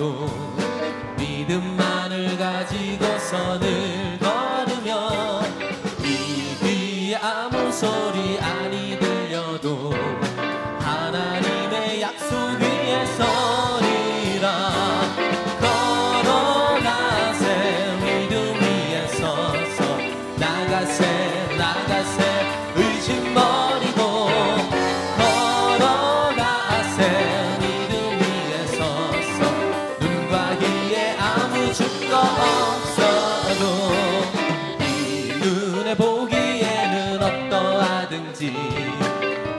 들려도 믿음만을 가지고선을 걸으며 이 귀에 아무 소리 아니 들려도 하나님의 약속 위에 서리라. 걸어가세 믿음 위에 서서 나가세 나가세 의심 버리고 걸어가세 믿음 위에 서서 눈과 귀에 아무 증거 없어도 이 눈에 보기에는 어떠하든지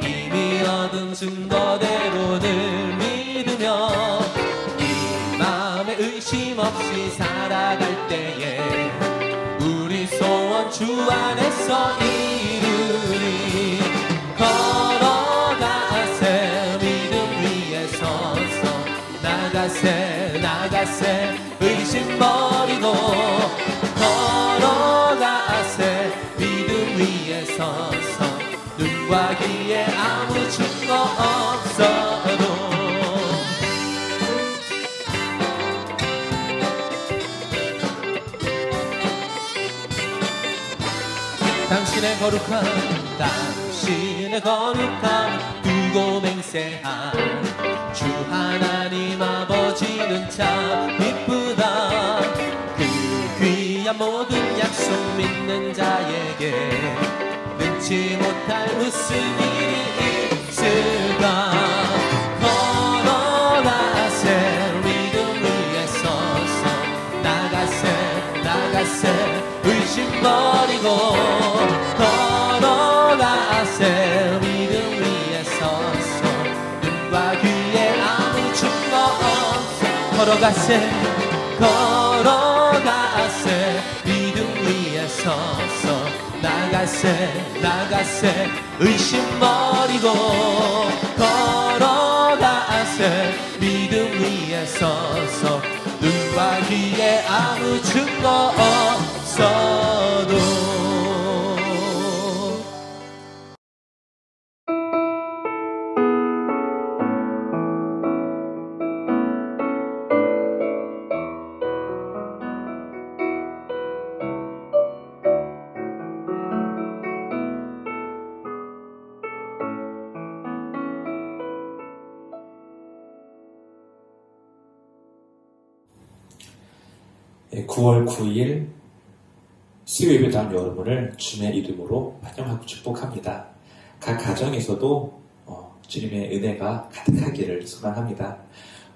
이미 얻은 증거대로 늘 믿으며 이 마음에 의심 없이 살아갈 때에 우리 소원 주 안에서 이루리. 걸어가세 믿음 위에 서서 나가세 나가세 의심 버리고 걸어가세 믿음 위에 서서 눈과 귀에 아무 증거 없어도 당신의 거룩함 두고 맹세한 주 하나님 아버지는 참 이쁘다. 그 귀한 모든 약속 믿는 자에게 능치 못할 무슨 일이 있을까. 걸어가세 믿음 위에 서서 나가세 나가세 의심 버리고 걸어가세 믿음 위에 서서 눈과 귀에 아무 증거 없어. 걸어가세 걸어가세 믿음 위에 서서 나가세 나가세 의심 버리고 걸어가세 믿음 위에 서서 눈과 귀에 아무 증거 없어도. 네, 9월 9일 수요예배당 여러분을 주님의 이름으로 환영하고 축복합니다. 각 가정에서도 주님의 은혜가 가득하기를 소망합니다.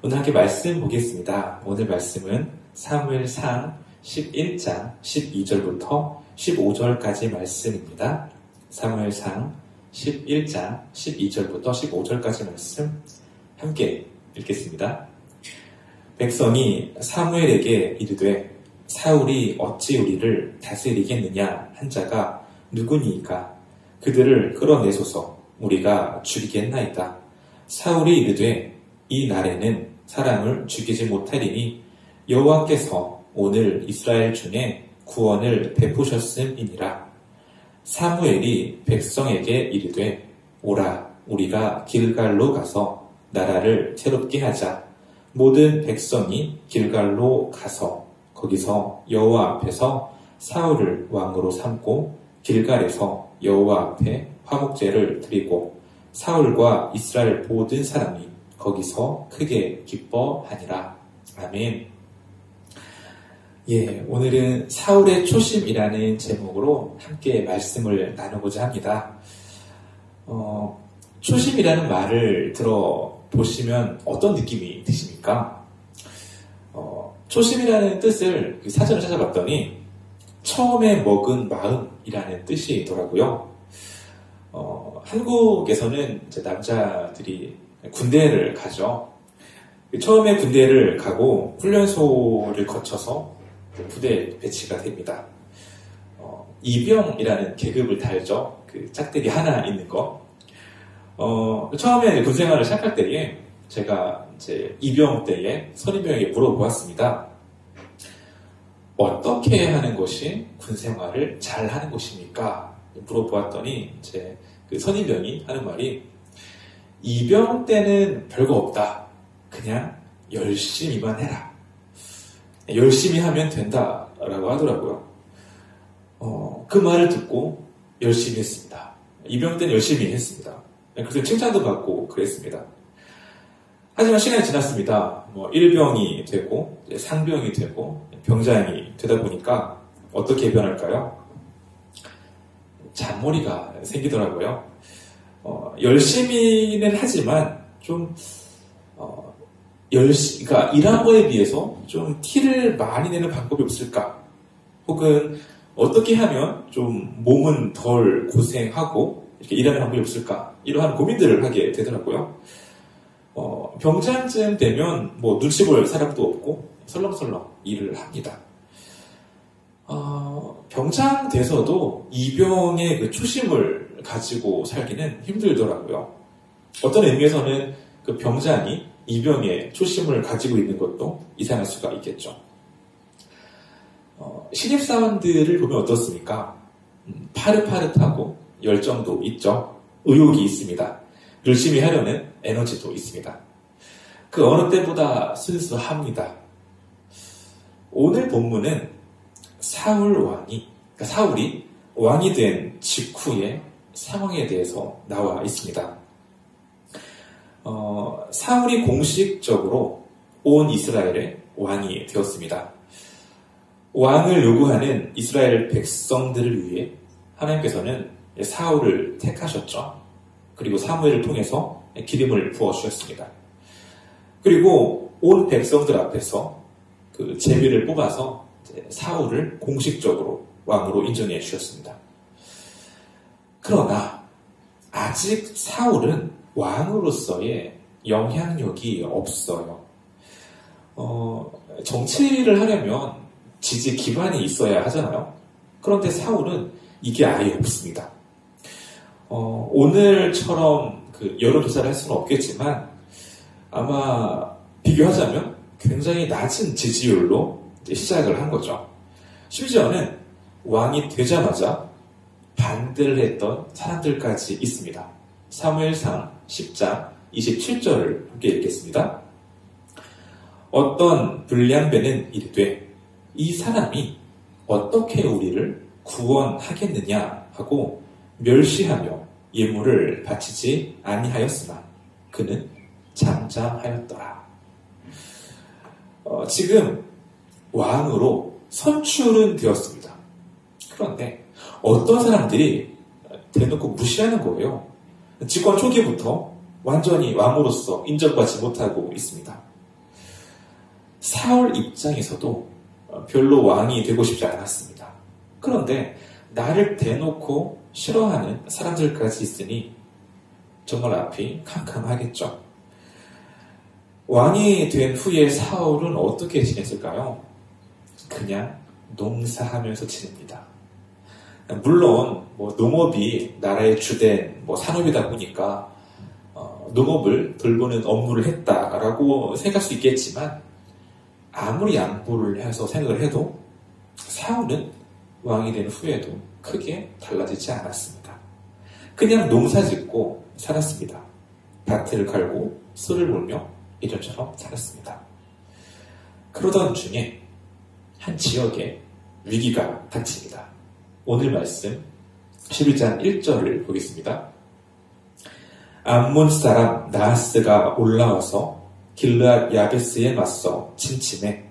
오늘 함께 말씀 보겠습니다. 오늘 말씀은 사무엘상 11장 12절부터 15절까지 말씀입니다. 사무엘상 11장 12절부터 15절까지 말씀 함께 읽겠습니다. 백성이 사무엘에게 이르되 사울이 어찌 우리를 다스리겠느냐 한 자가 누구니이까 그들을 끌어내소서 우리가 죽이겠나이다. 사울이 이르되 이 날에는 사람을 죽이지 못하리니 여호와께서 오늘 이스라엘 중에 구원을 베푸셨음이니라. 사무엘이 백성에게 이르되 오라 우리가 길갈로 가서 나라를 새롭게 하자. 모든 백성이 길갈로 가서 거기서 여호와 앞에서 사울을 왕으로 삼고 길갈에서 여호와 앞에 화목제를 드리고 사울과 이스라엘 모든 사람이 거기서 크게 기뻐하니라. 아멘. 예, 오늘은 사울의 초심이라는 제목으로 함께 말씀을 나누고자 합니다. 초심이라는 말을 들어보시면 어떤 느낌이 드십니까? 초심이라는 뜻을 사전을 찾아봤더니 처음에 먹은 마음이라는 뜻이더라고요. 한국에서는 이제 남자들이 군대를 가죠. 처음에 군대를 가고 훈련소를 거쳐서 부대에 배치가 됩니다. 이병이라는 계급을 달죠. 그 짝대기 하나 있는 거. 처음에 군 생활을 시작할 때에 제가 이제 이병 때에 선임병에게 물어보았습니다. 어떻게 하는 것이 군 생활을 잘 하는 것입니까? 물어보았더니 이제 그 선임병이 하는 말이 이병 때는 별거 없다. 그냥 열심히만 해라. 열심히 하면 된다라고 하더라고요. 그 말을 듣고 열심히 했습니다. 입영 때는 열심히 했습니다. 그래서 칭찬도 받고 그랬습니다. 하지만 시간이 지났습니다. 일병이 되고 상병이 되고 병장이 되다 보니까 어떻게 변할까요? 잔머리가 생기더라고요. 열심히는 하지만 좀 그러니까 일한 거에 비해서 좀 티를 많이 내는 방법이 없을까? 혹은 어떻게 하면 좀 몸은 덜 고생하고 이렇게 일하는 방법이 없을까? 이러한 고민들을 하게 되더라고요. 병장쯤 되면 눈치 볼 사람도 없고 설렁설렁 일을 합니다. 병장 돼서도 이병의 그 초심을 가지고 살기는 힘들더라고요. 어떤 의미에서는 그 병장이 이병의 초심을 가지고 있는 것도 이상할 수가 있겠죠. 신입사원들을 보면 어떻습니까? 파릇파릇하고 열정도 있죠. 의욕이 있습니다. 열심히 하려는 에너지도 있습니다. 그 어느 때보다 순수합니다. 오늘 본문은 사울이 왕이 된 직후의 상황에 대해서 나와 있습니다. 사울이 공식적으로 온 이스라엘의 왕이 되었습니다. 왕을 요구하는 이스라엘 백성들을 위해 하나님께서는 사울을 택하셨죠. 그리고 사무엘을 통해서 기름을 부어주셨습니다. 그리고 온 백성들 앞에서 그 제비를 뽑아서 사울을 공식적으로 왕으로 인정해 주셨습니다. 그러나 아직 사울은 왕으로서의 영향력이 없어요. 정치를 하려면 지지 기반이 있어야 하잖아요. 그런데 사울은 이게 아예 없습니다. 오늘처럼 여론조사를 할 수는 없겠지만 아마 비교하자면 굉장히 낮은 지지율로 시작을 한 거죠. 심지어는 왕이 되자마자 반대를 했던 사람들까지 있습니다. 사무엘상 10장 27절을 함께 읽겠습니다. 어떤 불량배는 이르되 이 사람이 어떻게 우리를 구원하겠느냐 하고 멸시하며 예물을 바치지 아니하였으나 그는 잠잠하였더라. 지금 왕으로 선출은 되었습니다. 그런데 어떤 사람들이 대놓고 무시하는 거예요. 집권 초기부터 완전히 왕으로서 인정받지 못하고 있습니다. 사울 입장에서도 별로 왕이 되고 싶지 않았습니다. 그런데 나를 대놓고 싫어하는 사람들까지 있으니 정말 앞이 캄캄하겠죠. 왕이 된 후에 사울은 어떻게 지냈을까요? 그냥 농사하면서 지냅니다. 물론 농업이 나라의 주된 산업이다 보니까 농업을 돌보는 업무를 했다라고 생각할 수 있겠지만 아무리 양보를 해서 생각을 해도 사울은 왕이 된 후에도 크게 달라지지 않았습니다. 그냥 농사짓고 살았습니다. 밭을 갈고 소를 몰며 이전처럼 살았습니다. 그러던 중에 한 지역에 위기가 닥칩니다. 오늘 말씀 11장 1절을 보겠습니다. 암몬 사람 나하스가 올라와서 길르앗 야베스에 맞서 침침해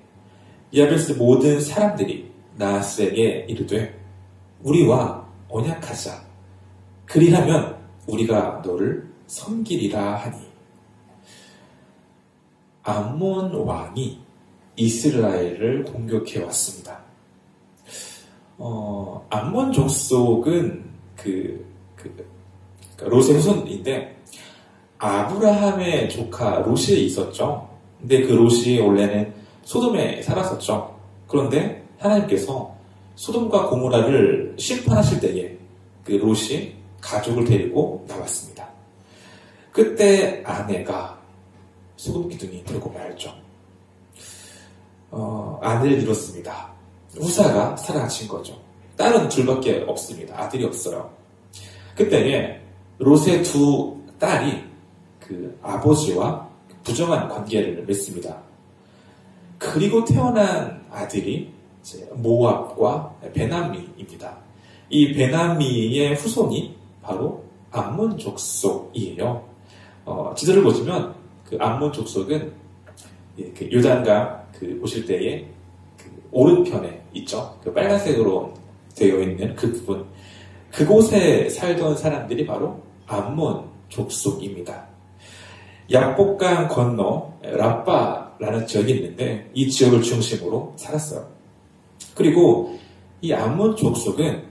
야베스 모든 사람들이 나하스에게 이르되 우리와 언약하자. 그리하면 우리가 너를 섬기리라 하니. 암몬 왕이 이스라엘을 공격해 왔습니다. 암몬 족속은 롯의 후손인데 아브라함의 조카 롯이 있었죠. 근데 그 롯이 원래는 소돔에 살았었죠. 그런데 하나님께서 소돔과 고모라를 심판하실 때에 그 롯이 가족을 데리고 나왔습니다. 그때 아내가 소금 기둥이 되고 말죠. 아내를 잃었습니다. 후사가 사라진 거죠. 딸은 둘밖에 없습니다. 아들이 없어요. 그때에 롯의 두 딸이 그 아버지와 부정한 관계를 맺습니다. 그리고 태어난 아들이 모압과 베나미입니다. 이 베나미의 후손이 바로 암몬 족속이에요. 지도를 보시면 그 암몬 족속은 그 요단강 보실 때에 그 오른편에 있죠. 그 빨간색으로 되어 있는 그 부분. 그곳에 살던 사람들이 바로 암몬 족속입니다. 약복강 건너 라빠라는 지역이 있는데 이 지역을 중심으로 살았어요. 그리고 이 암몬 족속은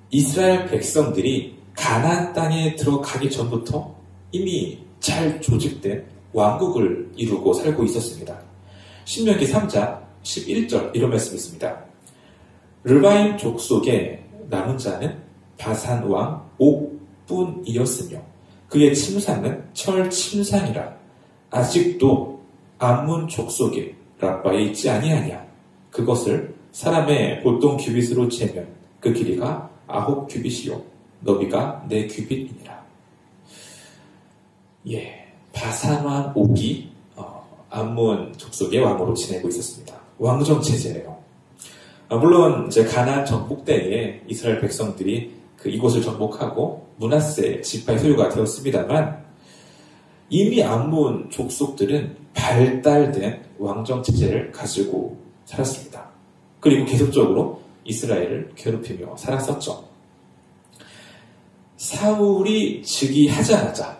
이스라엘 백성들이 가나안 땅에 들어가기 전부터 이미 잘 조직된 왕국을 이루고 살고 있었습니다. 신명기 3장 11절 이런 말씀이 있습니다. 르바임 족속의 남은 자는 바산 왕 옥분이었으며 그의 침상은 철 침상이라 아직도 암몬 족속의 라빠에 있지 아니하냐. 그것을 사람의 보통 규빗으로 재면 그 길이가 9규빗이요 너비가 4규빗이니라. 바산 왕 옥이 암몬 족속의 왕으로 지내고 있었습니다. 왕정 체제예요. 물론 이제 가나안 정복 때에 이스라엘 백성들이 이곳을 정복하고 므낫세 지파의 소유가 되었습니다만 이미 암몬 족속들은 발달된 왕정 체제를 가지고 살았습니다. 그리고 계속적으로 이스라엘을 괴롭히며 살았었죠. 사울이 즉위하자마자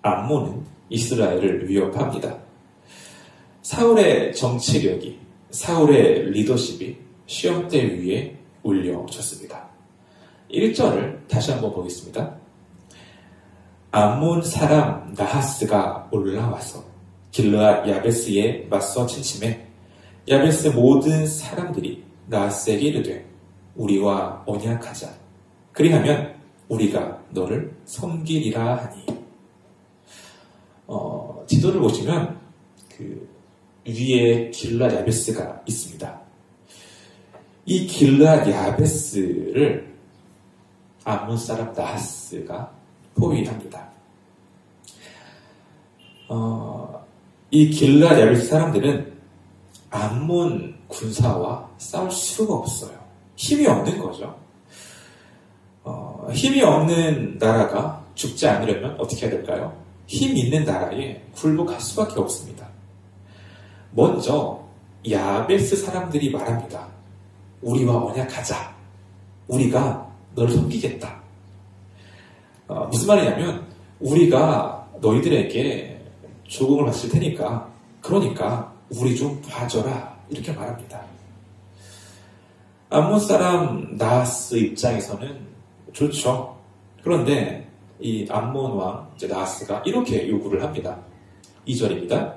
암몬은 이스라엘을 위협합니다. 사울의 정치력이, 사울의 리더십이 시험대 위에 올려졌습니다. 1절을 다시 한번 보겠습니다. 암몬 사람 나하스가 올라와서 길르앗 야베스에 맞서 침침해 야베스 모든 사람들이 나하스에게 이르되 우리와 언약하자. 그리하면 우리가 너를 섬기리라 하니. 지도를 보시면 위에 길르앗 야베스가 있습니다. 이 길르앗 야베스를 암몬 사람 나하스가 포위합니다. 이 길르앗 야베스 사람들은 암몬 군사와 싸울 수가 없어요. 힘이 없는 거죠. 힘이 없는 나라가 죽지 않으려면 어떻게 해야 될까요? 힘 있는 나라에 굴복할 수밖에 없습니다. 먼저 야베스 사람들이 말합니다. 우리와 언약하자. 우리가 너를 섬기겠다. 무슨 말이냐면 우리가 너희들에게 조공을 바칠 테니까 그러니까 우리 좀 봐줘라. 이렇게 말합니다. 암몬 사람 나하스 입장에서는 좋죠. 그런데 이 암몬 왕 나하스가 이렇게 요구를 합니다. 2절입니다.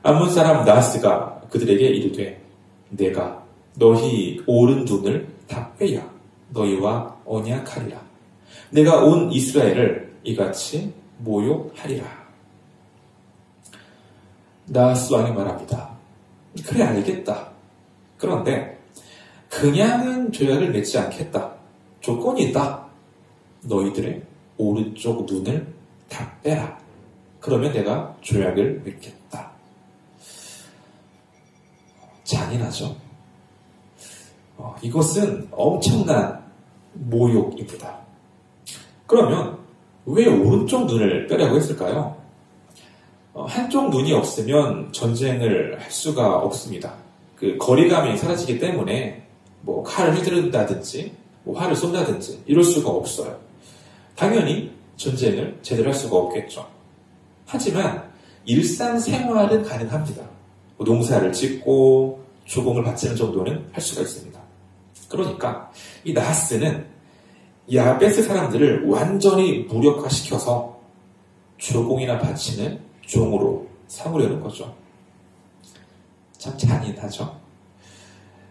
암몬 사람 나하스가 그들에게 이르되 내가 너희 오른 눈을 다 빼야 너희와 언약하리라. 내가 온 이스라엘을 이같이 모욕하리라. 나하스 왕이 말합니다. 그래 알겠다. 그런데 그냥은 조약을 맺지 않겠다. 조건이 있다. 너희들의 오른쪽 눈을 다 빼라. 그러면 내가 조약을 맺겠다. 잔인하죠. 이것은 엄청난 모욕입니다. 그러면 왜 오른쪽 눈을 빼라고 했을까요? 한쪽 눈이 없으면 전쟁을 할 수가 없습니다. 거리감이 사라지기 때문에 칼을 휘두른다든지 활을 쏜다든지 이럴 수가 없어요. 당연히 전쟁을 제대로 할 수가 없겠죠. 하지만 일상생활은 가능합니다. 농사를 짓고 조공을 바치는 정도는 할 수가 있습니다. 그러니까 이 나하스는 야베스 사람들을 완전히 무력화시켜서 조공이나 바치는 종으로 삼으려는 거죠. 참 잔인하죠.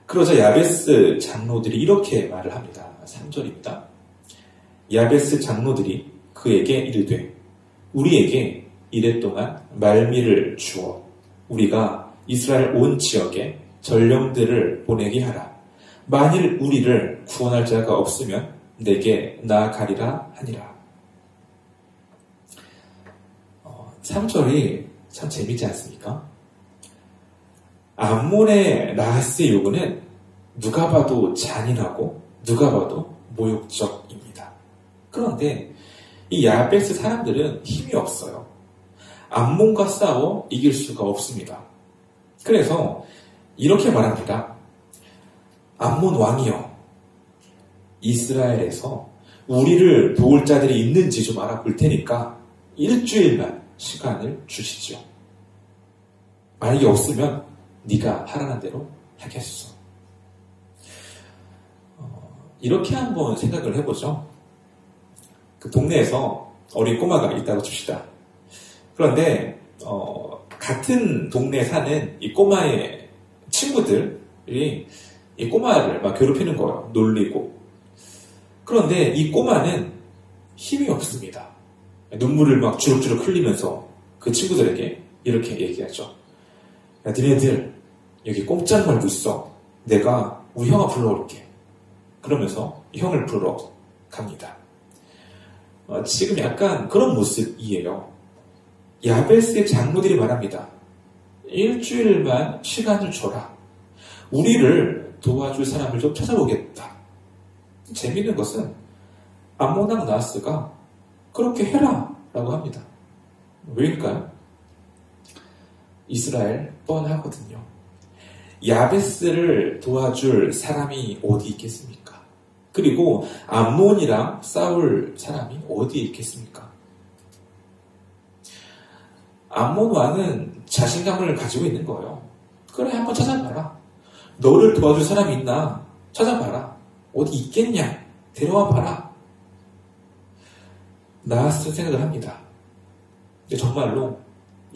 그러자 야베스 장로들이 이렇게 말을 합니다. 3절입니다. 야베스 장로들이 그에게 이르되 우리에게 이랫동안 말미를 주어 우리가 이스라엘 온 지역에 전령들을 보내게 하라. 만일 우리를 구원할 자가 없으면 내게 나아가리라 하니라. 3절이 참 재미있지 않습니까? 암몬의 라하스의 요구는 누가 봐도 잔인하고 누가 봐도 모욕적입니다. 그런데 이 야베스 사람들은 힘이 없어요. 암몬과 싸워 이길 수가 없습니다. 그래서 이렇게 말합니다. 암몬 왕이여, 이스라엘에서 우리를 도울 자들이 있는지 좀 알아볼 테니까 일주일만 시간을 주시죠. 만약에 없으면 네가 하라는 대로 하겠소. 이렇게 한번 생각을 해보죠. 그 동네에서 어린 꼬마가 있다고 칩시다. 그런데 같은 동네에 사는 이 꼬마의 친구들이 이 꼬마를 막 괴롭히는 거예요. 놀리고. 그런데 이 꼬마는 힘이 없습니다. 눈물을 막 주룩주룩 흘리면서 그 친구들에게 이렇게 얘기하죠. 야, 니네들 여기 꼼짝 말고 있어. 내가 우리 형아 불러올게. 그러면서 형을 부르러 갑니다. 지금 약간 그런 모습이에요. 야베스의 장로들이 말합니다. 일주일만 시간을 줘라. 우리를 도와줄 사람을 좀 찾아보겠다. 재미있는 것은 암몬 왕 나하스가 그렇게 해라 라고 합니다. 왜일까요? 이스라엘 뻔하거든요. 야베스를 도와줄 사람이 어디 있겠습니까? 그리고 암몬이랑 싸울 사람이 어디 있겠습니까? 암몬 왕은 자신감을 가지고 있는 거예요. 그래, 한번 찾아봐라. 너를 도와줄 사람이 있나? 찾아봐라. 어디 있겠냐? 데려와 봐라. 나하스 생각을 합니다. 근데 정말로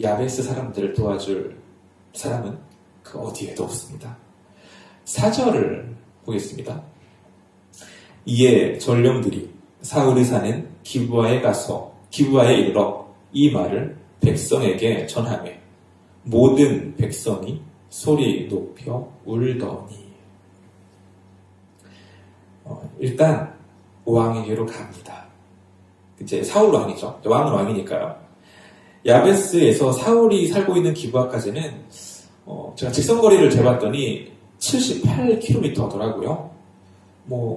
야베스 사람들을 도와줄 사람은 그 어디에도 없습니다. 4절을 보겠습니다. 이에 전령들이 사울이 사는 기브아에 이르러 이 말을 백성에게 전하며 모든 백성이 소리 높여 울더니. 일단 왕에게로 갑니다. 이제 사울 왕이죠. 왕은 왕이니까요. 야베스에서 사울이 살고 있는 기브아까지는 제가 직선거리를 재봤더니 78km더라고요.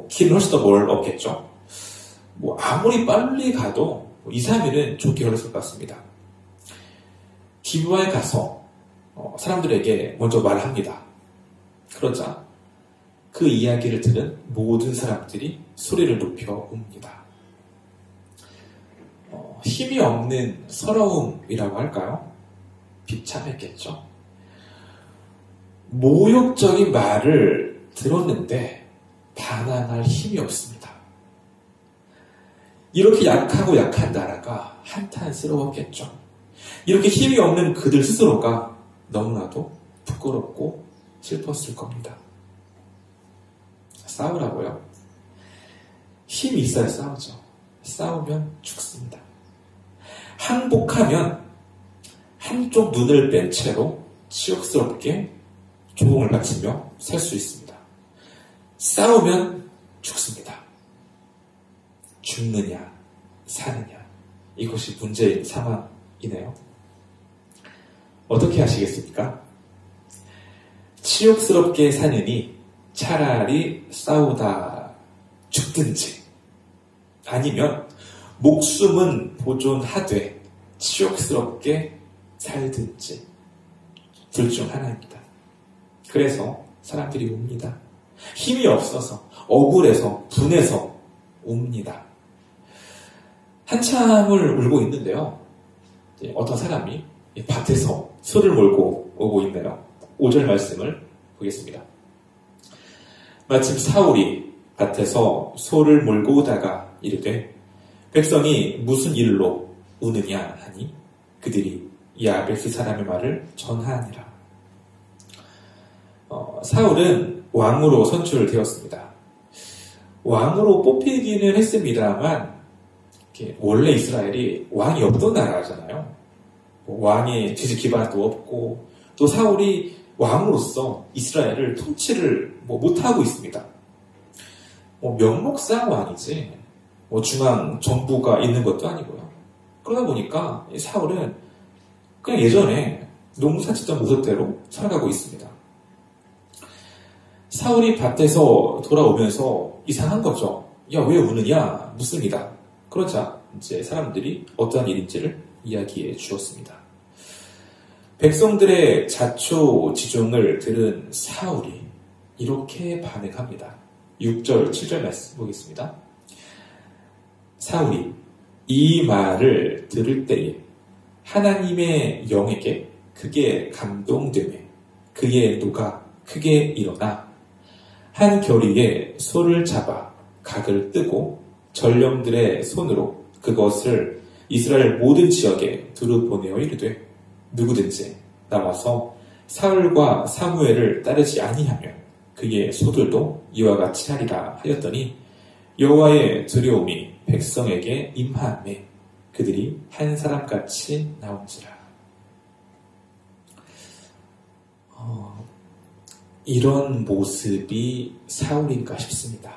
길은 훨씬 더 멀었겠죠. 아무리 빨리 가도 2, 3일은 좋게 걸렸을 것 같습니다. 기브아에 가서 사람들에게 먼저 말합니다. 그러자 그 이야기를 들은 모든 사람들이 소리를 높여 웁니다. 힘이 없는 서러움이라고 할까요? 비참했겠죠. 모욕적인 말을 들었는데 반항할 힘이 없습니다. 이렇게 약하고 약한 나라가 한탄스러웠겠죠. 이렇게 힘이 없는 그들 스스로가 너무나도 부끄럽고 슬펐을 겁니다. 싸우라고요? 힘이 있어야 싸우죠. 싸우면 죽습니다. 항복하면 한쪽 눈을 뺀 채로 치욕스럽게 조공을 바치며 살 수 있습니다. 싸우면 죽습니다. 죽느냐, 사느냐, 이것이 문제인 상황이네요. 어떻게 하시겠습니까? 치욕스럽게 사느니 차라리 싸우다 죽든지, 아니면 목숨은 보존하되 치욕스럽게 살든지, 둘 중 하나입니다. 그래서 사람들이 웁니다. 힘이 없어서, 억울해서, 분해서 웁니다. 한참을 울고 있는데요. 어떤 사람이 밭에서 소를 몰고 오고 있네요. 5절 말씀을 보겠습니다. 마침 사울이 밭에서 소를 몰고 오다가 이르되 백성이 무슨 일로 우느냐 하니 그들이 야베스 사람의 말을 전하니라. 사울은 왕으로 선출되었습니다. 왕으로 뽑히기는 했습니다만 원래 이스라엘이 왕이 없던 나라잖아요. 왕의 지식 기반도 없고 또 사울이 왕으로서 이스라엘을 통치를 못하고 있습니다. 명목상 왕이지 중앙 정부가 있는 것도 아니고요. 그러다 보니까 사울은 그냥 예전에 농사 짓던 모습대로 살아가고 있습니다. 사울이 밭에서 돌아오면서 이상한 거죠. 야, 왜 우느냐? 무슨 일이다. 그러자 이제 사람들이 어떠한 일인지를 이야기해 주었습니다. 백성들의 자초지종을 들은 사울이 이렇게 반응합니다. 6절, 7절 말씀 보겠습니다. 사울이 이 말을 들을 때에 하나님의 영에게 크게 감동되매 그의 노가 크게 일어나 한 겨리에 소를 잡아 각을 뜨고 전령들의 손으로 그것을 이스라엘 모든 지역에 두루 보내어 이르되 누구든지 나와서 사울과 사무엘을 따르지 아니하면 그의 소들도 이와 같이 하리라 하였더니 여호와의 두려움이 백성에게 임하매 그들이 한 사람같이 나온지라. 이런 모습이 사울인가 싶습니다.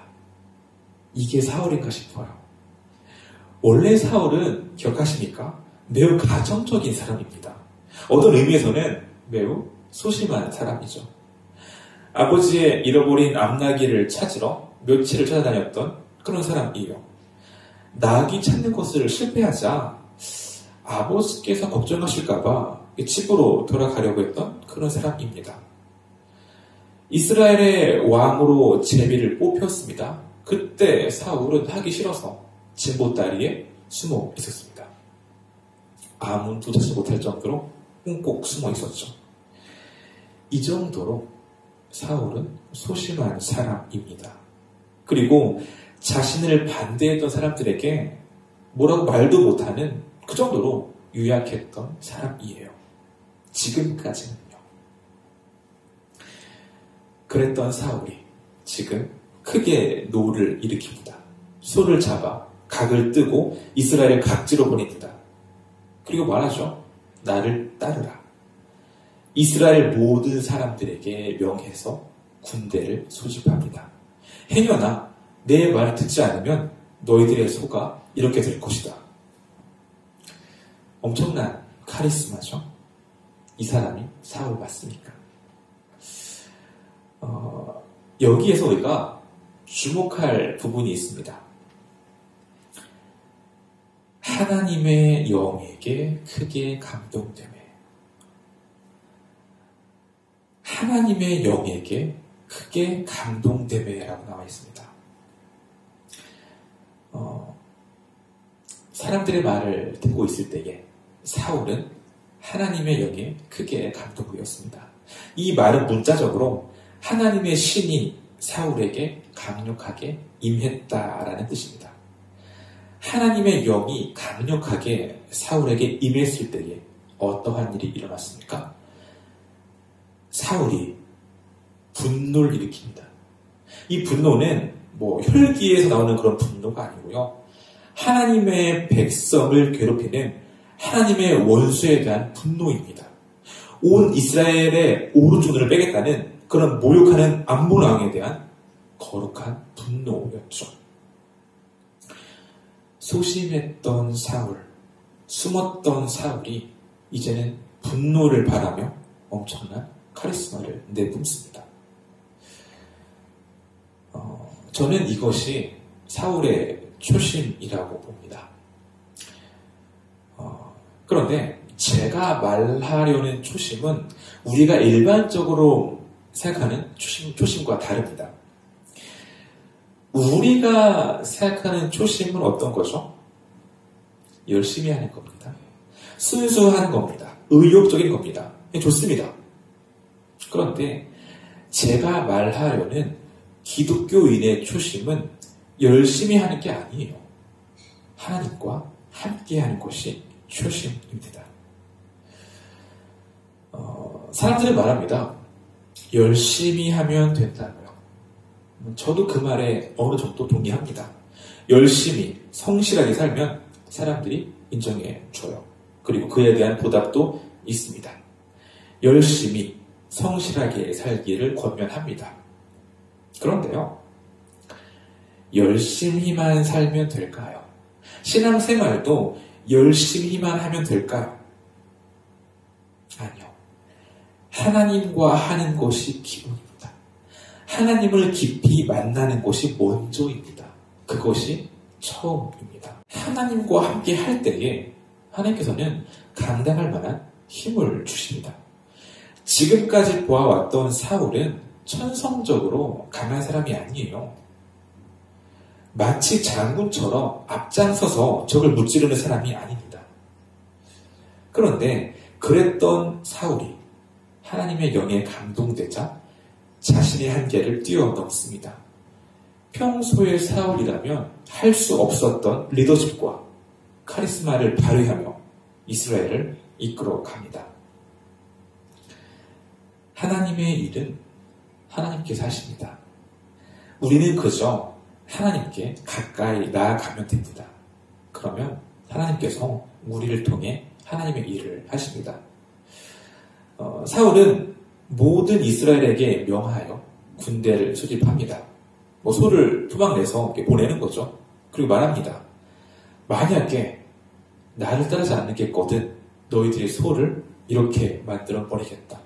이게 사울인가 싶어요. 원래 사울은 기억하십니까? 매우 가정적인 사람입니다. 어떤 의미에서는 매우 소심한 사람이죠. 아버지의 잃어버린 암나귀를 찾으러 며칠을 찾아다녔던 그런 사람이에요. 나귀 찾는 것을 실패하자 아버지께서 걱정하실까봐 집으로 돌아가려고 했던 그런 사람입니다. 이스라엘의 왕으로 제비를 뽑혔습니다. 그때 사울은 하기 싫어서 진보다리에 숨어 있었습니다. 아무도 찾지 못할 정도로 꽁꽁 숨어 있었죠. 이 정도로 사울은 소심한 사람입니다. 그리고 자신을 반대했던 사람들에게 뭐라고 말도 못하는 그 정도로 유약했던 사람이에요. 지금까지는요. 그랬던 사울이 지금 크게 노를 일으킵니다. 소를 잡아 각을 뜨고 이스라엘 각지로 보냅니다. 그리고 말하죠. 나를 따르라. 이스라엘 모든 사람들에게 명해서 군대를 소집합니다. 행여나 내 말을 듣지 않으면 너희들의 소가 이렇게 될 것이다. 엄청난 카리스마죠. 이 사람이 사울 맞습니까? 여기에서 우리가 주목할 부분이 있습니다. 하나님의 영에게 크게 감동되매 하나님의 영에게 크게 감동되매라고 나와 있습니다. 사람들의 말을 듣고 있을 때에 사울은 하나님의 영에 크게 감동되었습니다. 이 말은 문자적으로 하나님의 신이 사울에게 강력하게 임했다라는 뜻입니다. 하나님의 영이 강력하게 사울에게 임했을 때에 어떠한 일이 일어났습니까? 사울이 분노를 일으킵니다. 이 분노는 혈기에서 나오는 그런 분노가 아니고요. 하나님의 백성을 괴롭히는 하나님의 원수에 대한 분노입니다. 온 이스라엘의 오른손을 빼겠다는 그런 모욕하는 암몬왕에 대한 거룩한 분노였죠. 소심했던 사울, 숨었던 사울이 이제는 분노를 바라며 엄청난 카리스마를 내뿜습니다. 저는 이것이 사울의 초심이라고 봅니다. 그런데 제가 말하려는 초심은 우리가 일반적으로 생각하는 초심과 다릅니다. 우리가 생각하는 초심은 어떤 거죠? 열심히 하는 겁니다. 순수한 겁니다. 의욕적인 겁니다. 좋습니다. 그런데 제가 말하려는 기독교인의 초심은 열심히 하는 게 아니에요. 하나님과 함께 하는 것이 초심입니다. 사람들은 말합니다. 열심히 하면 된다고요. 저도 그 말에 어느 정도 동의합니다. 열심히, 성실하게 살면 사람들이 인정해 줘요. 그리고 그에 대한 보답도 있습니다. 열심히, 성실하게 살기를 권면합니다. 그런데요, 열심히만 살면 될까요? 신앙생활도 열심히만 하면 될까요? 아니요. 하나님과 하는 것이 기본입니다. 하나님을 깊이 만나는 것이 먼저입니다. 그것이 처음입니다. 하나님과 함께 할 때에 하나님께서는 감당할 만한 힘을 주십니다. 지금까지 보아왔던 사울은 천성적으로 강한 사람이 아니에요. 마치 장군처럼 앞장서서 적을 무찌르는 사람이 아닙니다. 그런데 그랬던 사울이 하나님의 영에 감동되자 자신의 한계를 뛰어넘습니다. 평소의 사울이라면 할 수 없었던 리더십과 카리스마를 발휘하며 이스라엘을 이끌어 갑니다. 하나님의 일은 하나님께서 하십니다. 우리는 그저 하나님께 가까이 나아가면 됩니다. 그러면 하나님께서 우리를 통해 하나님의 일을 하십니다. 사울은 모든 이스라엘에게 명하여 군대를 수집합니다. 소를 토막내서 보내는 거죠. 그리고 말합니다. 만약에 나를 따르지 않겠거든 너희들이 소를 이렇게 만들어 버리겠다.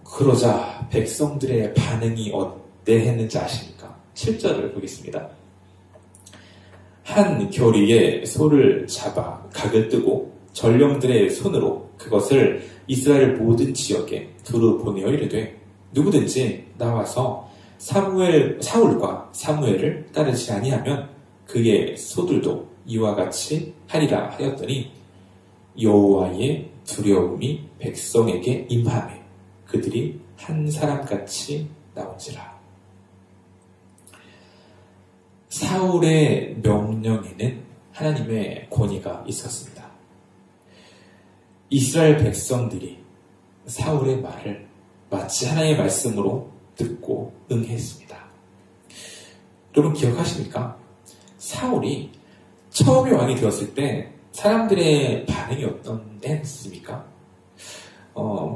그러자 백성들의 반응이 어때 했는지 아십니까? 7절을 보겠습니다. 한 교리에 소를 잡아 각을 뜨고 전령들의 손으로 그것을 이스라엘 모든 지역에 두루 보내어 이르되 누구든지 나와서 사울과 사무엘을 따르지 아니하면 그의 소들도 이와 같이 하리라 하였더니 여호와의 두려움이 백성에게 임하매 그들이 한 사람같이 나온지라. 사울의 명령에는 하나님의 권위가 있었습니다. 이스라엘 백성들이 사울의 말을 마치 하나님의 말씀으로 듣고 응했습니다. 여러분 기억하십니까? 사울이 처음에 왕이 되었을 때 사람들의 반응이 어땠습니까?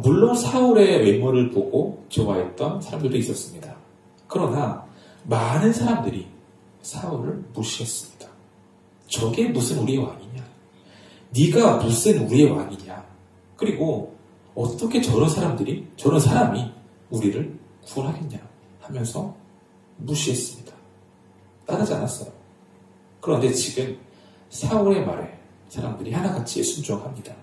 물론 사울의 외모를 보고 좋아했던 사람들도 있었습니다. 그러나 많은 사람들이 사울을 무시했습니다. 저게 무슨 우리의 왕이냐? 네가 무슨 우리의 왕이냐? 그리고 어떻게 저런 사람이 우리를 구원하겠냐? 하면서 무시했습니다. 따르지 않았어요. 그런데 지금 사울의 말에 사람들이 하나같이 순종합니다.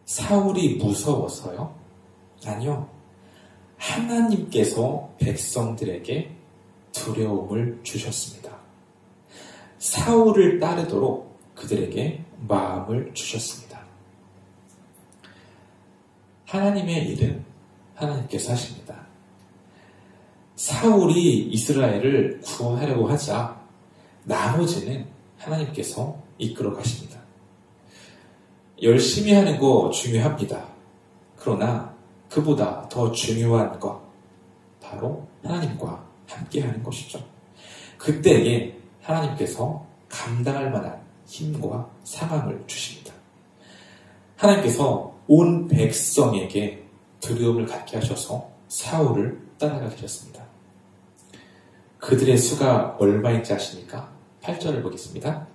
사울이 무서워서요? 아니요. 하나님께서 백성들에게 두려움을 주셨습니다. 사울을 따르도록 그들에게 마음을 주셨습니다. 하나님의 일은 하나님께서 하십니다. 사울이 이스라엘을 구원하려고 하자 나머지는 하나님께서 이끌어 가십니다. 열심히 하는 거 중요합니다. 그러나 그보다 더 중요한 것 바로 하나님과 함께 하는 것이죠. 그때에 하나님께서 감당할 만한 힘과 상황을 주십니다. 하나님께서 온 백성에게 두려움을 갖게 하셔서 사울을 따라가게 하셨습니다. 그들의 수가 얼마인지 아십니까? 8절을 보겠습니다.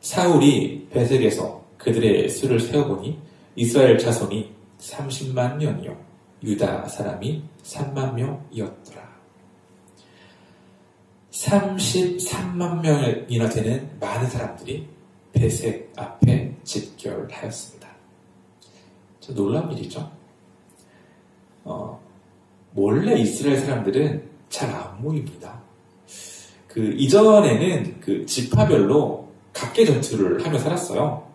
사울이 베색에서 그들의 수를 세어보니 이스라엘 자손이 30만 명이요 유다 사람이 3만 명이었더라. 33만 명이나 되는 많은 사람들이 베색 앞에 집결하였습니다. 좀 놀라운 일이죠. 원래 이스라엘 사람들은 잘 안 모입니다. 이전에는 지파별로 각계 전투를 하며 살았어요.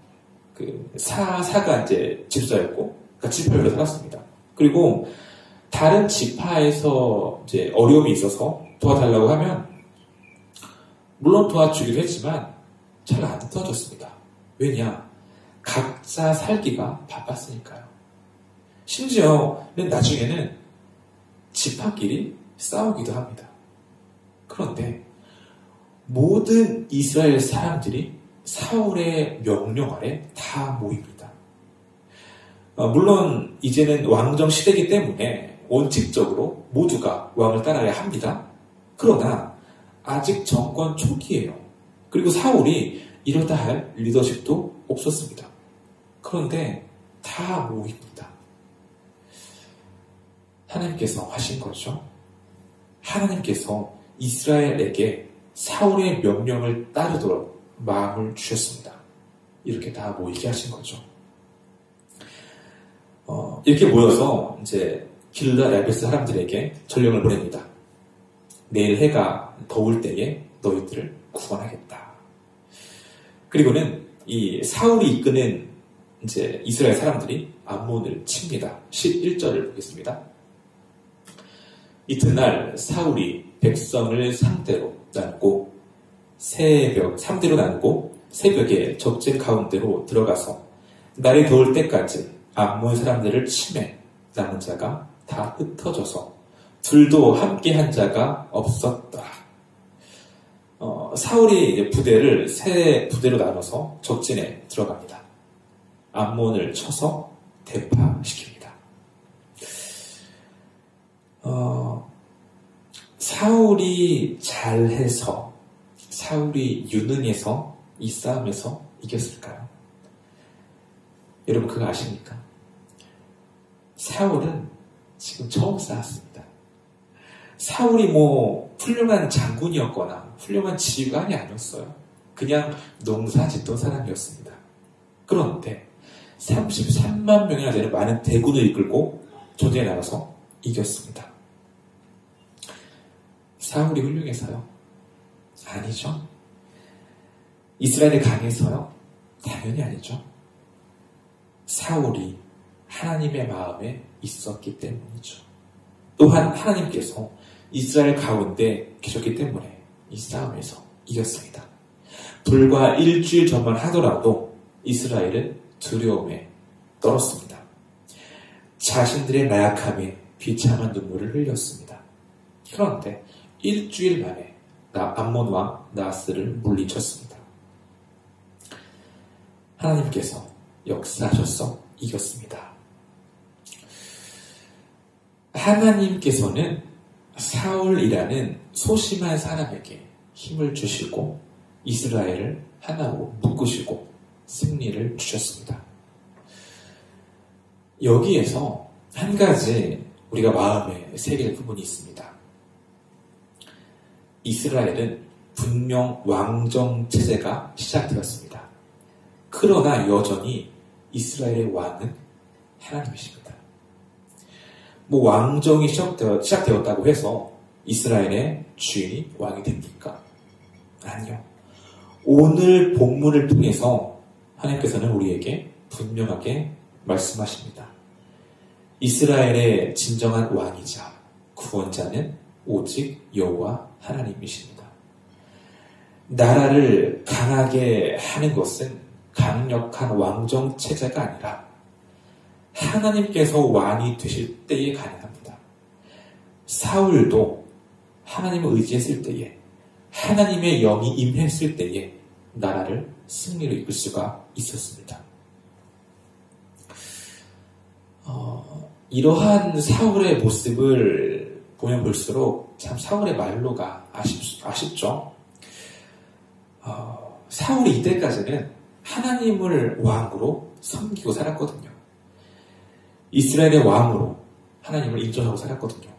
사가 이제 집사였고, 지파별로 살았습니다. 그리고 다른 지파에서 이제 어려움이 있어서 도와달라고 하면, 물론 도와주기도 했지만, 잘 안 도와줬습니다. 왜냐? 각자 살기가 바빴으니까요. 심지어는 나중에는 지파끼리 싸우기도 합니다. 그런데 모든 이스라엘 사람들이 사울의 명령 아래 다 모입니다. 물론 이제는 왕정 시대이기 때문에 원칙적으로 모두가 왕을 따라야 합니다. 그러나 아직 정권 초기예요. 그리고 사울이 이러다 할 리더십도 없었습니다. 그런데 다 모입니다. 하나님께서 하신 거죠. 하나님께서 이스라엘에게 사울의 명령을 따르도록 마음을 주셨습니다. 이렇게 다 모이게 하신 거죠. 이렇게 모여서 이제 길르앗 야베스 사람들에게 전령을 보냅니다. 내일 해가 더울 때에 너희들을 구원하겠다. 그리고는 이 사울이 이끄는 이제 이스라엘 사람들이 암몬을 칩니다. 11절을 보겠습니다. 이튿날 사울이 백성을 3대로 나누고 새벽에 적진 가운데로 들어가서 날이 더울 때까지 암몬 사람들을 치매 남은 자가 다 흩어져서 둘도 함께 한 자가 없었다. 사울이 이제 부대를 세 부대로 나눠서 적진에 들어갑니다. 암몬을 쳐서 대파시킵니다. 사울이 잘해서, 사울이 유능해서 이 싸움에서 이겼을까요? 여러분 그거 아십니까? 사울은 지금 처음 싸웠습니다. 사울이 뭐 훌륭한 장군이었거나 훌륭한 지휘관이 아니었어요. 그냥 농사 짓던 사람이었습니다. 그런데 33만 명이나 되는 많은 대군을 이끌고 전쟁에 나가서 이겼습니다. 사울이 훌륭해서요? 아니죠. 이스라엘이 강해서요? 당연히 아니죠. 사울이 하나님의 마음에 있었기 때문이죠. 또한 하나님께서 이스라엘 가운데 계셨기 때문에 이 싸움에서 이겼습니다. 불과 일주일 전만 하더라도 이스라엘은 두려움에 떨었습니다. 자신들의 나약함에 비참한 눈물을 흘렸습니다. 그런데 일주일 만에 암몬 왕 나하스를 물리쳤습니다. 하나님께서 역사하셔서 이겼습니다. 하나님께서는 사울이라는 소심한 사람에게 힘을 주시고 이스라엘을 하나로 묶으시고 승리를 주셨습니다. 여기에서 한 가지 우리가 마음에 새길 부분이 있습니다. 이스라엘은 분명 왕정 체제가 시작되었습니다. 그러나 여전히 이스라엘의 왕은 하나님이십니다. 뭐 왕정이 시작되었다고 해서 이스라엘의 주인이 왕이 됩니까? 아니요. 오늘 본문을 통해서 하나님께서는 우리에게 분명하게 말씀하십니다. 이스라엘의 진정한 왕이자 구원자는 오직 여호와 하나님이십니다. 나라를 강하게 하는 것은 강력한 왕정 체제가 아니라 하나님께서 왕이 되실 때에 가능합니다. 사울도 하나님을 의지했을 때에, 하나님의 영이 임했을 때에 나라를 승리로 이끌 수가 있었습니다. 이러한 사울의 모습을 보면 볼수록 참 사울의 말로가 아쉽죠. 사울이 이때까지는 하나님을 왕으로 섬기고 살았거든요. 이스라엘의 왕으로 하나님을 인정하고 살았거든요.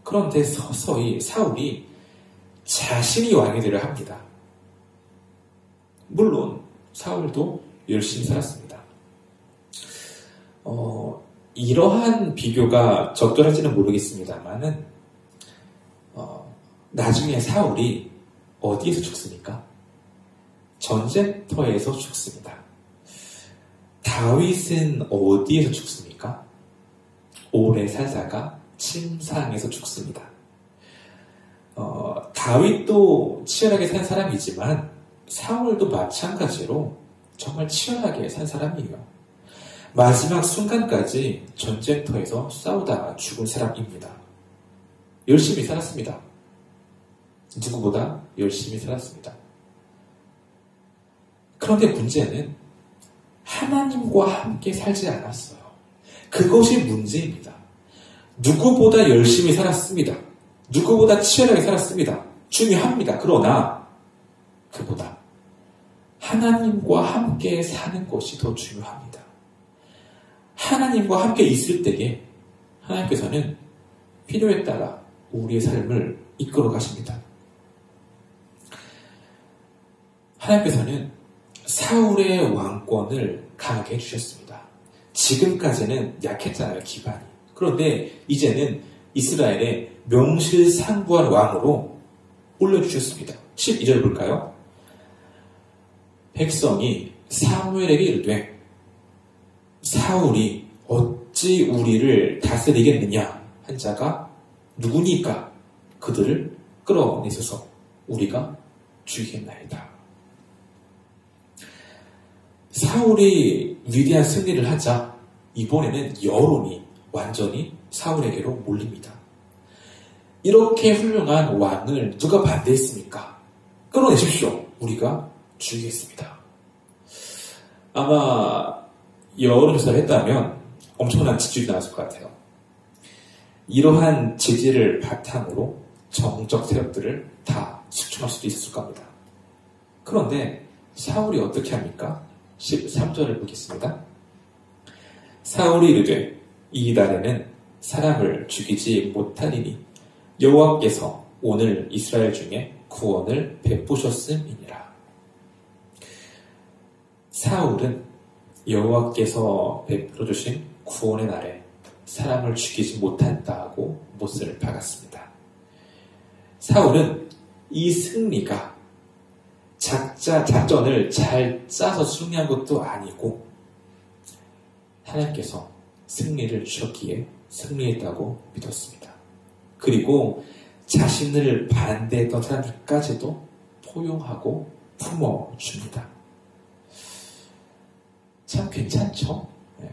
그런데 서서히 사울이 자신이 왕이 되려 합니다. 물론 사울도 열심히 살았습니다. 이러한 비교가 적절할지는 모르겠습니다만은 나중에 사울이 어디에서 죽습니까? 전쟁터에서 죽습니다. 다윗은 어디에서 죽습니까? 오래 살다가 침상에서 죽습니다. 다윗도 치열하게 산 사람이지만 사울도 마찬가지로 정말 치열하게 산 사람이에요. 마지막 순간까지 전쟁터에서 싸우다가 죽은 사람입니다. 열심히 살았습니다. 누구보다 열심히 살았습니다. 그런데 문제는 하나님과 함께 살지 않았어요. 그것이 문제입니다. 누구보다 열심히 살았습니다. 누구보다 치열하게 살았습니다. 중요합니다. 그러나 그보다 하나님과 함께 사는 것이 더 중요합니다. 하나님과 함께 있을 때에 하나님께서는 필요에 따라 우리의 삶을 이끌어 가십니다. 하나님께서는 사울의 왕권을 강하게 해주셨습니다. 지금까지는 약했잖아요, 기반이. 그런데 이제는 이스라엘의 명실상부한 왕으로 올려주셨습니다. 12절 볼까요? 백성이 사무엘에게 이르되 사울이 어찌 우리를 다스리겠느냐 한 자가 누구니까 그들을 끌어내소서 우리가 죽이겠나이다. 사울이 위대한 승리를 하자 이번에는 여론이 완전히 사울에게로 몰립니다. 이렇게 훌륭한 왕을 누가 반대했습니까? 끌어내십시오. 우리가 죽이겠습니다. 아마 여론조사를 했다면 엄청난 지지율이 나왔을 것 같아요. 이러한 지지를 바탕으로 정적 세력들을 다 숙청할 수도 있었을 겁니다. 그런데 사울이 어떻게 합니까? 13절을 보겠습니다. 사울이 이르되 이 날에는 사람을 죽이지 못하리니 여호와께서 오늘 이스라엘 중에 구원을 베푸셨음이니라. 사울은 여호와께서 베풀어 주신 구원의 날에 사람을 죽이지 못한다고 못을 박았습니다. 사울은 이 승리가 작전을 잘 짜서 승리한 것도 아니고 하나님께서 승리를 주셨기에 승리했다고 믿었습니다. 그리고 자신을 반대했던 사람들까지도 포용하고 품어줍니다. 참 괜찮죠? 네.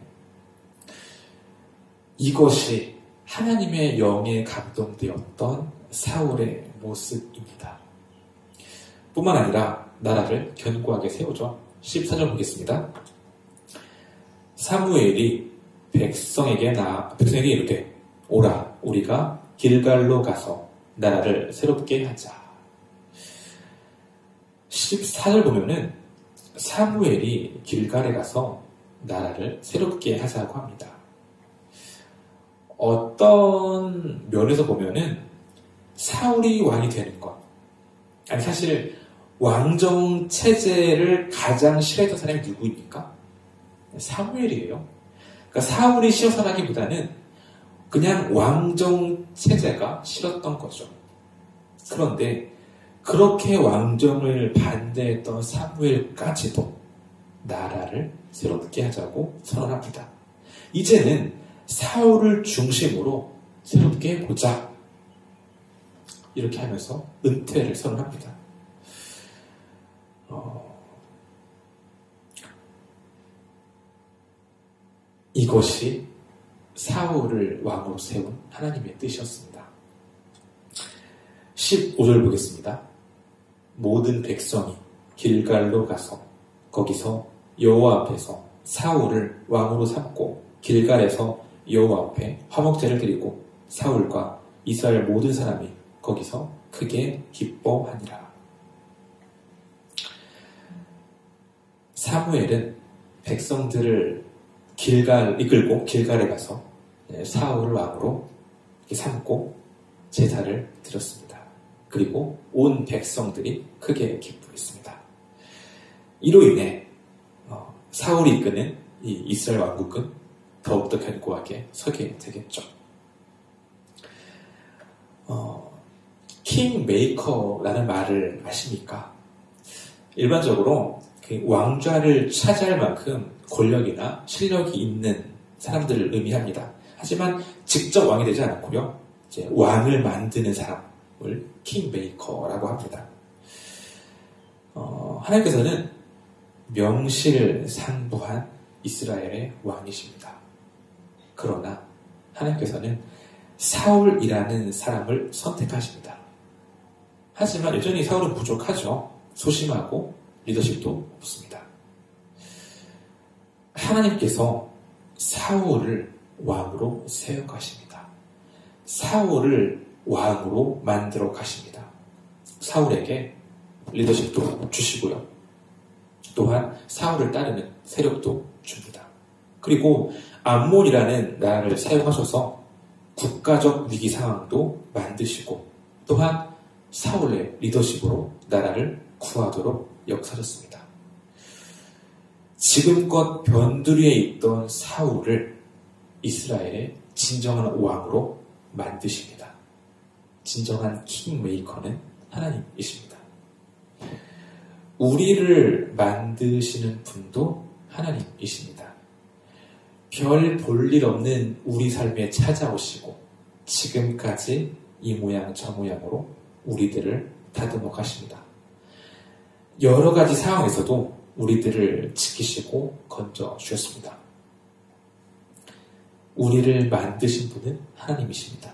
이것이 하나님의 영에 감동되었던 사울의 모습입니다. 뿐만 아니라 나라를 견고하게 세우죠. 14절 보겠습니다. 사무엘이 백성에게 이르되 오라 우리가 길갈로 가서 나라를 새롭게 하자. 14절 보면은 사무엘이 길갈에 가서 나라를 새롭게 하자고 합니다. 어떤 면에서 보면은 사울이 왕이 되는 것, 아니 사실 왕정 체제를 가장 싫어했던 사람이 누구입니까? 사무엘이에요. 그러니까 사울이 싫어서라기보다는 그냥 왕정 체제가 싫었던 거죠. 그런데 그렇게 왕정을 반대했던 사무엘까지도 나라를 새롭게 하자고 선언합니다. 이제는 사울을 중심으로 새롭게 해보자. 이렇게 하면서 은퇴를 선언합니다. 이것이 사울을 왕으로 세운 하나님의 뜻이었습니다. 15절 보겠습니다. 모든 백성이 길갈로 가서 거기서 여호와 앞에서 사울을 왕으로 삼고 길갈에서 여호와 앞에 화목제를 드리고 사울과 이스라엘 모든 사람이 거기서 크게 기뻐하니라. 사무엘은 백성들을 이끌고 길갈에 가서 사울을 왕으로 삼고 제사를 드렸습니다. 그리고 온 백성들이 크게 기뻐했습니다. 이로 인해 사울이 이끄는 이 이스라엘 왕국은 더욱더 견고하게 서게 되겠죠. 킹메이커라는 말을 아십니까? 일반적으로 그 왕좌를 차지할 만큼 권력이나 실력이 있는 사람들을 의미합니다. 하지만 직접 왕이 되지 않고요. 이제 왕을 만드는 사람을 킹메이커라고 합니다. 하나님께서는 명실상부한 이스라엘의 왕이십니다. 그러나 하나님께서는 사울이라는 사람을 선택하십니다. 하지만 여전히 사울은 부족하죠. 소심하고 리더십도 없습니다. 하나님께서 사울을 왕으로 세워 가십니다. 사울을 왕으로 만들어 가십니다. 사울에게 리더십도 주시고요. 또한 사울을 따르는 세력도 줍니다. 그리고 암몬이라는 나라를 사용하셔서 국가적 위기 상황도 만드시고 또한 사울의 리더십으로 나라를 구하도록 역사하셨습니다. 지금껏 변두리에 있던 사울을 이스라엘의 진정한 왕으로 만드십니다. 진정한 킹메이커는 하나님이십니다. 우리를 만드시는 분도 하나님이십니다. 별 볼 일 없는 우리 삶에 찾아오시고 지금까지 이 모양 저 모양으로 우리들을 다듬어 가십니다. 여러 가지 상황에서도 우리들을 지키시고 건져 주셨습니다. 우리를 만드신 분은 하나님이십니다.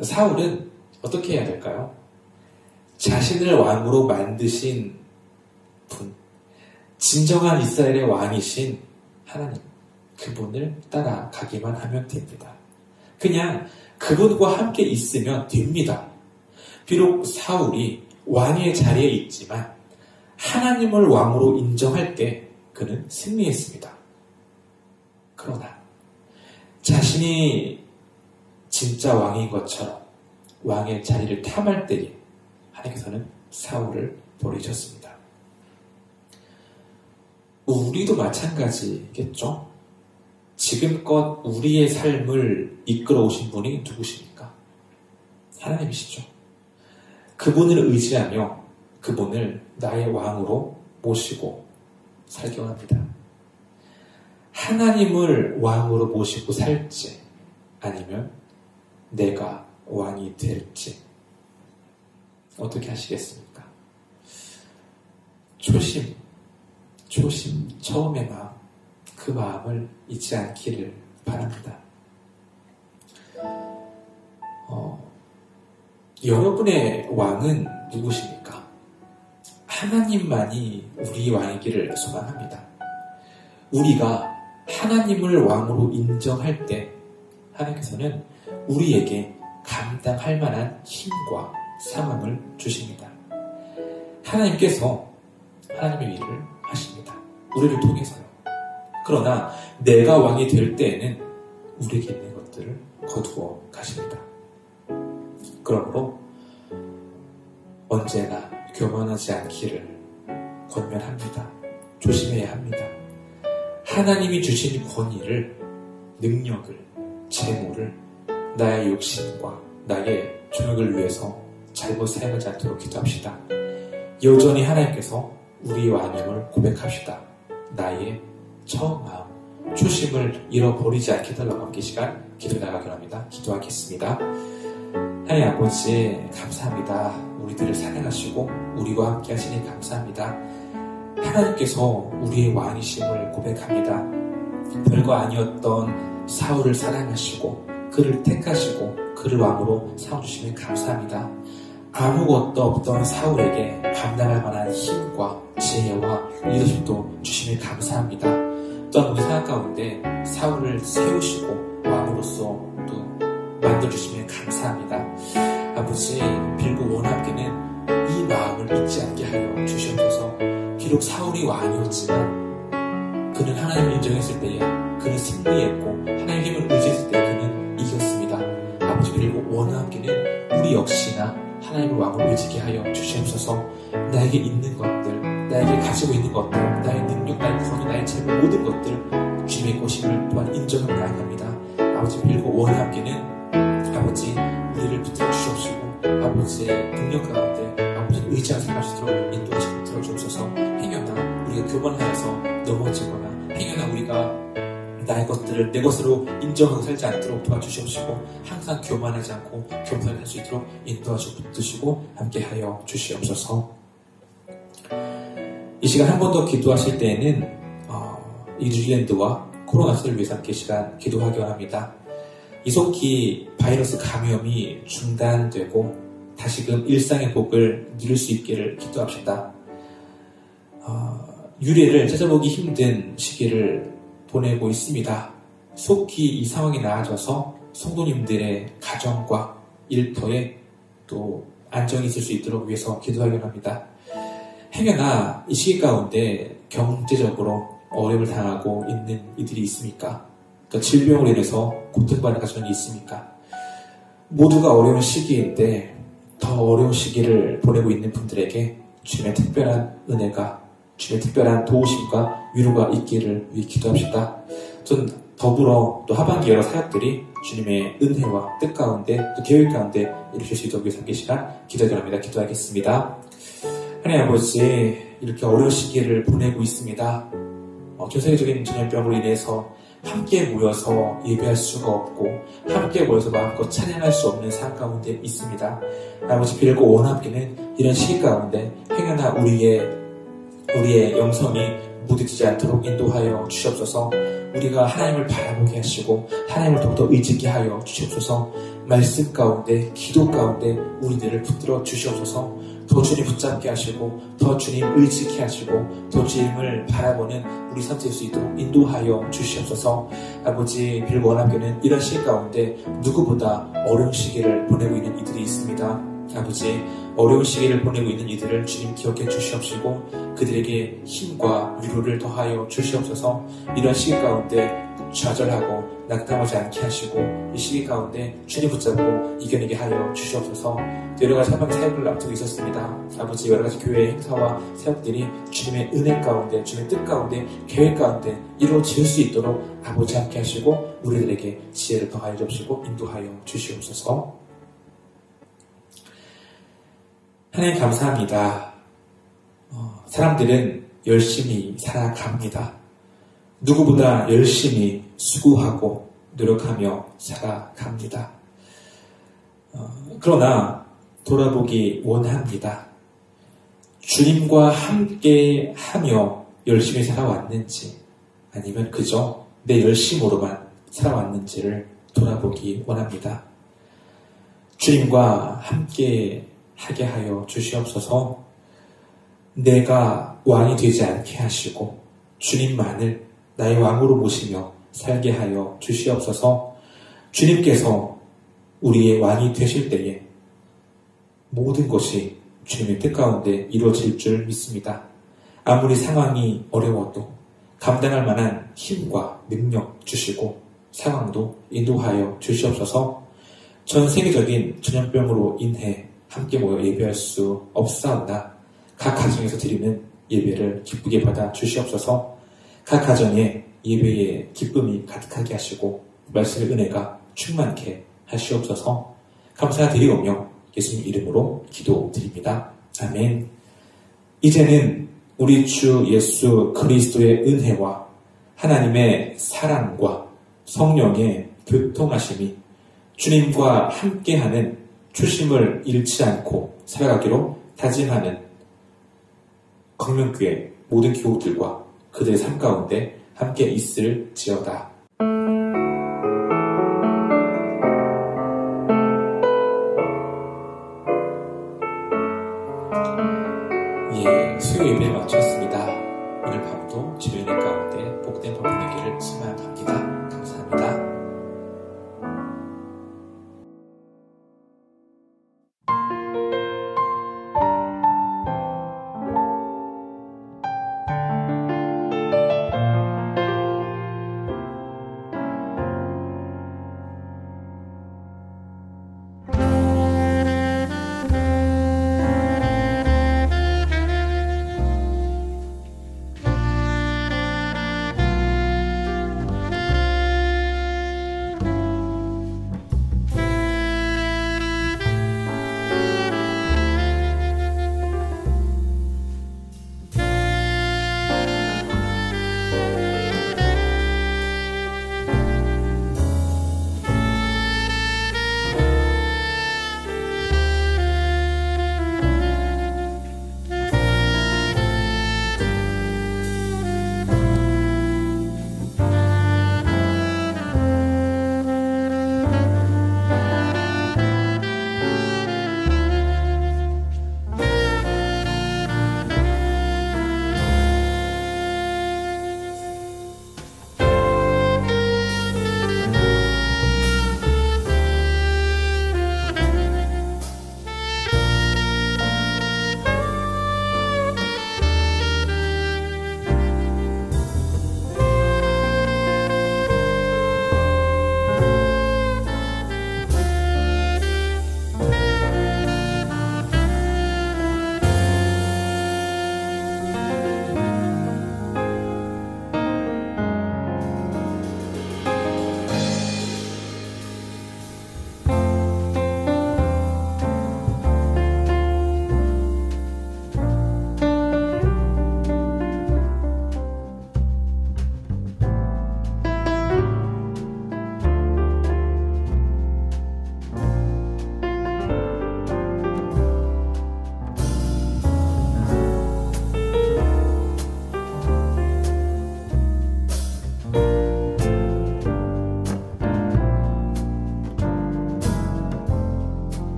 사울은 어떻게 해야 될까요? 자신을 왕으로 만드신 분, 진정한 이스라엘의 왕이신 하나님, 그분을 따라가기만 하면 됩니다. 그냥 그분과 함께 있으면 됩니다. 비록 사울이 왕의 자리에 있지만 하나님을 왕으로 인정할 때 그는 승리했습니다. 그러나 자신이 진짜 왕인 것처럼 왕의 자리를 탐할 때에 하나님께서는 사울을 버리셨습니다. 우리도 마찬가지겠죠? 지금껏 우리의 삶을 이끌어 오신 분이 누구십니까? 하나님이시죠. 그분을 의지하며 그분을 나의 왕으로 모시고 살기 원합니다. 하나님을 왕으로 모시고 살지 아니면 내가 왕이 될지 어떻게 하시겠습니까? 초심 처음의 마음, 그 마음을 잊지 않기를 바랍니다. 여러분의 왕은 누구십니까? 하나님만이 우리 왕이기를 소망합니다. 우리가 하나님을 왕으로 인정할 때 하나님께서는 우리에게 감당할 만한 힘과 상황을 주십니다. 하나님께서 하나님의 일을 하십니다. 우리를 통해서요. 그러나 내가 왕이 될 때에는 우리에게 있는 것들을 거두어 가십니다. 그러므로 언제나 교만하지 않기를 권면합니다. 조심해야 합니다. 하나님이 주신 권위를, 능력을, 재물을 나의 욕심과 나의 종욕을 위해서 잘못 사용하지 않도록 기도합시다. 여전히 하나님께서 우리 왕임을 고백합시다. 나의 처음 마음, 초심을 잃어버리지 않게 달라고 함께 시간 기도해 나가기로 합니다. 기도하겠습니다. 하나님 아버지 감사합니다. 우리들을 사랑하시고 우리와 함께 하시니 감사합니다. 하나님께서 우리의 왕이심을 고백합니다. 별거 아니었던 사울을 사랑하시고 그를 택하시고 그를 왕으로 세워주시니 감사합니다. 아무것도 없던 사울에게 감당할 만한 힘과 지혜와 리더십도 주시니 감사합니다. 또한 우리 생각 가운데 사울을 세우시고 왕으로서 또 만들어주시면 감사합니다. 아버지 빌고 원하기는 이 마음을 잊지 않게 하여 주시옵소서. 비록 사울이 왕이었지만 그는 하나님을 인정했을 때에 그는 승리했고 하나님의 힘을 의지했을 때 그는 이겼습니다. 아버지 빌고 원하기는 우리 역시나 하나님을 왕으로 의지게 하여 주시옵소서. 나에게 있는 것들, 나에게 가지고 있는 것들, 나의 능력, 나의 권위, 나의 재물 모든 것들 주님의 것임을 또한 인정하고 나아갑니다. 아버지 빌고 원하기는 아버지 우리를 붙들어 주시옵시고 아버지의 능력 가운데 아버지를 의지하게 할 수 있도록 인도하시고 들어주옵소서. 행여나 우리가 교만하여서 넘어지거나 행여나 우리가 나의 것들을 내 것으로 인정하고 살지 않도록 도와주시옵시고 항상 교만하지 않고 겸손히 할 수 있도록 인도하시고 붙드시고 함께하여 주시옵소서. 이 시간 한 번 더 기도하실 때에는 이 뉴질랜드와 코로나19를 위해서 함께 시간 기도하기 원합니다. 이속히 바이러스 감염이 중단되고 다시금 일상의 복을 누릴 수 있기를 기도합시다. 유례를 찾아보기 힘든 시기를 보내고 있습니다. 속히 이 상황이 나아져서 성도님들의 가정과 일터에 또 안정이 있을 수 있도록 위해서 기도하기 합니다. 행여나 이 시기 가운데 경제적으로 어려움을 당하고 있는 이들이 있습니까? 질병으로 인해서 고통받는 가정이 있습니까? 모두가 어려운 시기인데 더 어려운 시기를 보내고 있는 분들에게 주님의 특별한 은혜가, 주님의 특별한 도우심과 위로가 있기를 위해 기도합시다. 전 더불어 또 하반기 여러 사역들이 주님의 은혜와 뜻 가운데 또 계획 가운데 이루실 수 있도록 위해서 함께 시간 기도드립니다. 기도하겠습니다. 하나님 아버지, 이렇게 어려운 시기를 보내고 있습니다. 전 세계적인 전염병으로 인해서 함께 모여서 예배할 수가 없고 함께 모여서 마음껏 찬양할 수 없는 상황 가운데 있습니다. 아버지, 빌고 원하기는 이런 시기 가운데 행여나 우리의 영성이 무뎌지지 않도록 인도하여 주시옵소서. 우리가 하나님을 바라보게 하시고 하나님을 더욱더 의지케 하여 주시옵소서. 말씀 가운데, 기도 가운데 우리들을 붙들어 주시옵소서. 더 주님 붙잡게 하시고 더 주님 의지케 하시고 더 주님을 바라보는 우리 삶 될 수 있도록 인도하여 주시옵소서. 아버지, 빌고 원하기는 이런 시기 가운데 누구보다 어려운 시기를 보내고 있는 이들이 있습니다. 아버지, 어려운 시기를 보내고 있는 이들을 주님 기억해 주시옵시고 그들에게 힘과 위로를 더하여 주시옵소서. 이런 시기 가운데 좌절하고 낙담하지 않게 하시고 이 시기 가운데 주님 붙잡고 이겨내게 하여 주시옵소서. 여러가지 한방의 사역을 앞두고 있었습니다. 아버지, 여러가지 교회의 행사와 사역들이 주님의 은혜 가운데, 주님의 뜻 가운데, 계획 가운데 이루어질 수 있도록 아버지 함께 하시고 우리들에게 지혜를 더하여 주시고 인도하여 주시옵소서. 하나님 감사합니다. 사람들은 열심히 살아갑니다. 누구보다 열심히 수고하고 노력하며 살아갑니다. 그러나 돌아보기 원합니다. 주님과 함께 하며 열심히 살아왔는지 아니면 그저 내 열심으로만 살아왔는지를 돌아보기 원합니다. 주님과 함께 하게 하여 주시옵소서. 내가 왕이 되지 않게 하시고 주님만을 나의 왕으로 모시며 살게 하여 주시옵소서. 주님께서 우리의 왕이 되실 때에 모든 것이 주님의 뜻 가운데 이루어질 줄 믿습니다. 아무리 상황이 어려워도 감당할 만한 힘과 능력 주시고 상황도 인도하여 주시옵소서. 전 세계적인 전염병으로 인해 함께 모여 예배할 수 없사오나 각 가정에서 드리는 예배를 기쁘게 받아 주시옵소서. 각 가정에 예배의 기쁨이 가득하게 하시고 말씀의 은혜가 충만케 하시옵소서. 감사드리오며 예수님 이름으로 기도드립니다. 아멘. 이제는 우리 주 예수 그리스도의 은혜와 하나님의 사랑과 성령의 교통하심이 주님과 함께하는 초심을 잃지 않고 살아가기로 다짐하는 광명교회 모든 교우들과 그들의 삶 가운데 함께 있을지어다.